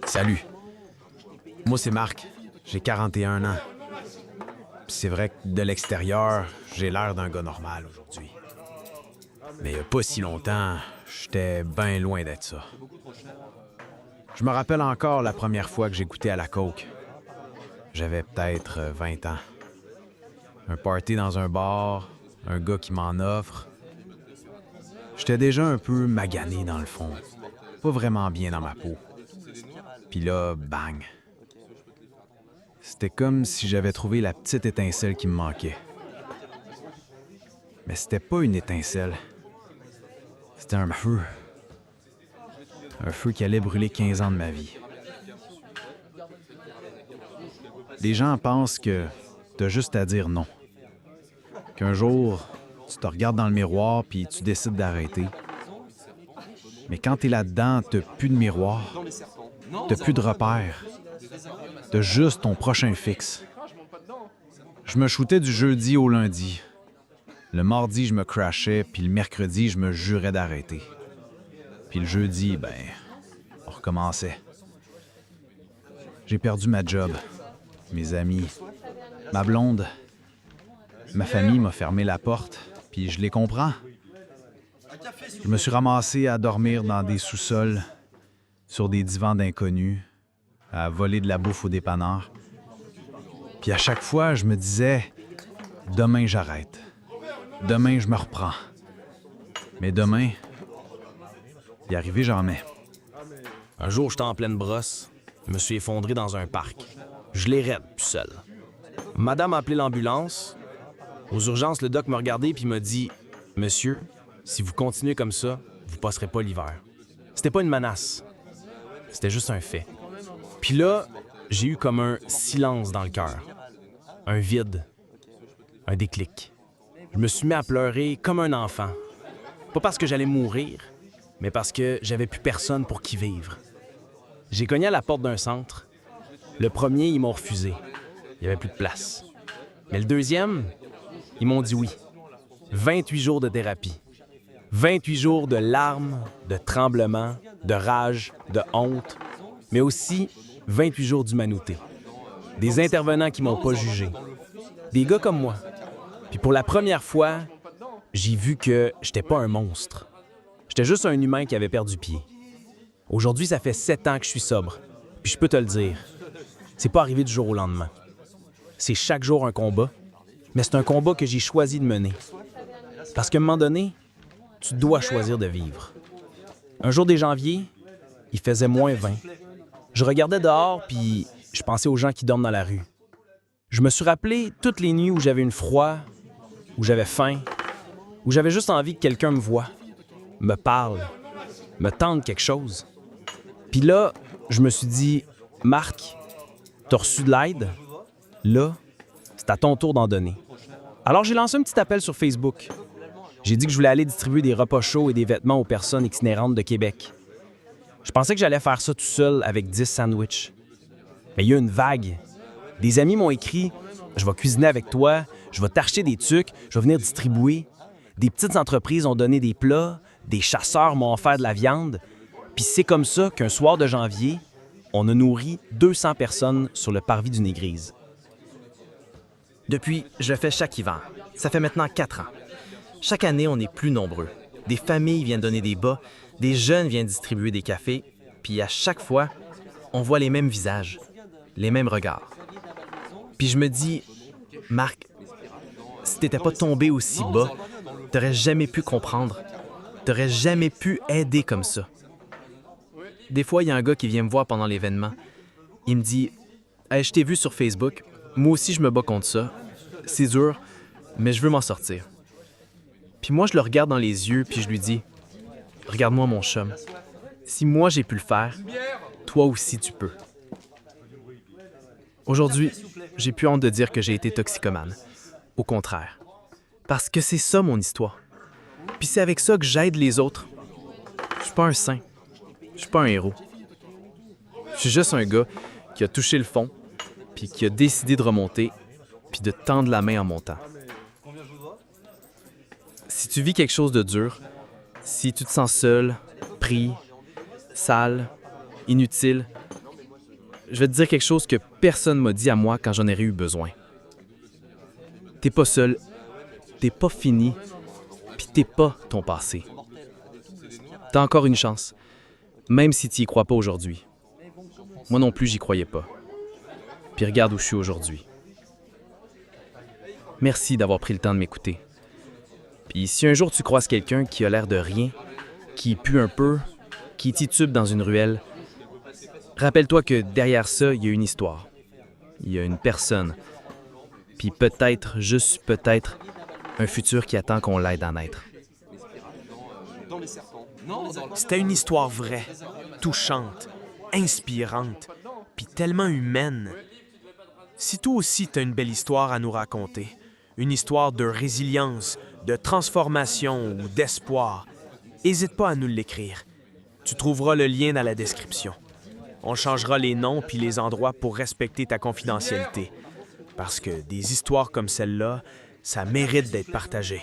Salut. Moi, c'est Marc. J'ai 41 ans. Puis c'est vrai que de l'extérieur, j'ai l'air d'un gars normal aujourd'hui. Mais il y a pas si longtemps, j'étais bien loin d'être ça. Je me rappelle encore la première fois que j'ai goûté à la coke. J'avais peut-être 20 ans. Un party dans un bar, un gars qui m'en offre. J'étais déjà un peu magané dans le fond. Pas vraiment bien dans ma peau. Puis là, bang. C'était comme si j'avais trouvé la petite étincelle qui me manquait. Mais c'était pas une étincelle. C'était un feu. Un feu qui allait brûler 15 ans de ma vie. Les gens pensent que t'as juste à dire non. Qu'un jour, tu te regardes dans le miroir puis tu décides d'arrêter. Mais quand t'es là-dedans, t'as plus de miroir. T'as plus de repères. T'as juste ton prochain fixe. Je me shootais du jeudi au lundi. Le mardi, je me crashais, puis le mercredi, je me jurais d'arrêter. Puis le jeudi, on recommençait. J'ai perdu ma job, mes amis, ma blonde. Ma famille m'a fermé la porte, puis je les comprends. Je me suis ramassé à dormir dans des sous-sols, sur des divans d'inconnus, à voler de la bouffe au dépanneur. Puis à chaque fois, je me disais, demain j'arrête. Demain je me reprends. Mais demain, y arriver jamais. Un jour, j'étais en pleine brosse. Je me suis effondré dans un parc. Je l'ai raide, puis seul. Madame a appelé l'ambulance. Aux urgences, le doc m'a regardé puis m'a dit « Monsieur, si vous continuez comme ça, vous passerez pas l'hiver. » C'était pas une menace. C'était juste un fait. Puis là, j'ai eu comme un silence dans le cœur. Un vide. Un déclic. Je me suis mis à pleurer comme un enfant. Pas parce que j'allais mourir, mais parce que j'avais plus personne pour qui vivre. J'ai cogné à la porte d'un centre. Le premier, ils m'ont refusé. Il n'y avait plus de place. Mais le deuxième, ils m'ont dit oui. 28 jours de thérapie. 28 jours de larmes, de tremblements, de rage, de honte, mais aussi 28 jours d'humanité. Des intervenants qui m'ont pas jugé. Des gars comme moi. Puis pour la première fois, j'ai vu que j'étais pas un monstre. J'étais juste un humain qui avait perdu pied. Aujourd'hui, ça fait 7 ans que je suis sobre. Puis je peux te le dire, c'est pas arrivé du jour au lendemain. C'est chaque jour un combat, mais c'est un combat que j'ai choisi de mener. Parce qu'à un moment donné, tu dois choisir de vivre. Un jour des janvier, il faisait -20. Je regardais dehors, puis je pensais aux gens qui dorment dans la rue. Je me suis rappelé toutes les nuits où j'avais une froid, où j'avais faim, où j'avais juste envie que quelqu'un me voie, me parle, me tende quelque chose. Puis là, je me suis dit, Marc, t'as reçu de l'aide? Là, c'est à ton tour d'en donner. Alors j'ai lancé un petit appel sur Facebook. J'ai dit que je voulais aller distribuer des repas chauds et des vêtements aux personnes itinérantes de Québec. Je pensais que j'allais faire ça tout seul avec 10 sandwichs. Mais il y a eu une vague. Des amis m'ont écrit « Je vais cuisiner avec toi, je vais t'acheter des trucs, je vais venir distribuer. » Des petites entreprises ont donné des plats, des chasseurs m'ont offert de la viande. Puis c'est comme ça qu'un soir de janvier, on a nourri 200 personnes sur le parvis d'une église. Depuis, je le fais chaque hiver. Ça fait maintenant 4 ans. Chaque année, on est plus nombreux. Des familles viennent donner des bas, des jeunes viennent distribuer des cafés, puis à chaque fois, on voit les mêmes visages, les mêmes regards. Puis je me dis, Marc, si t'étais pas tombé aussi bas, t'aurais jamais pu comprendre, t'aurais jamais pu aider comme ça. Des fois, il y a un gars qui vient me voir pendant l'événement. Il me dit, « Hey, je t'ai vu sur Facebook, moi aussi je me bats contre ça. C'est dur, mais je veux m'en sortir. » Puis moi, je le regarde dans les yeux, puis je lui dis, « Regarde-moi mon chum. Si moi j'ai pu le faire, toi aussi tu peux. » Aujourd'hui, j'ai plus honte de dire que j'ai été toxicomane. Au contraire. Parce que c'est ça mon histoire. Puis c'est avec ça que j'aide les autres. Je suis pas un saint. Je suis pas un héros. Je suis juste un gars qui a touché le fond, puis qui a décidé de remonter, puis de tendre la main en montant. Si tu vis quelque chose de dur, si tu te sens seul, pris, sale, inutile, je vais te dire quelque chose que personne m'a dit à moi quand j'en aurais eu besoin. T'es pas seul, t'es pas fini, puis t'es pas ton passé. T'as encore une chance, même si t'y crois pas aujourd'hui. Moi non plus, j'y croyais pas. Puis regarde où je suis aujourd'hui. Merci d'avoir pris le temps de m'écouter. Puis si un jour tu croises quelqu'un qui a l'air de rien, qui pue un peu, qui titube dans une ruelle, rappelle-toi que derrière ça, il y a une histoire. Il y a une personne. Puis peut-être, juste peut-être, un futur qui attend qu'on l'aide à naître. C'était une histoire vraie, touchante, inspirante, puis tellement humaine. Si toi aussi t'as une belle histoire à nous raconter, une histoire de résilience, de transformation ou d'espoir, n'hésite pas à nous l'écrire. Tu trouveras le lien dans la description. On changera les noms puis les endroits pour respecter ta confidentialité. Parce que des histoires comme celle-là, ça mérite d'être partagé.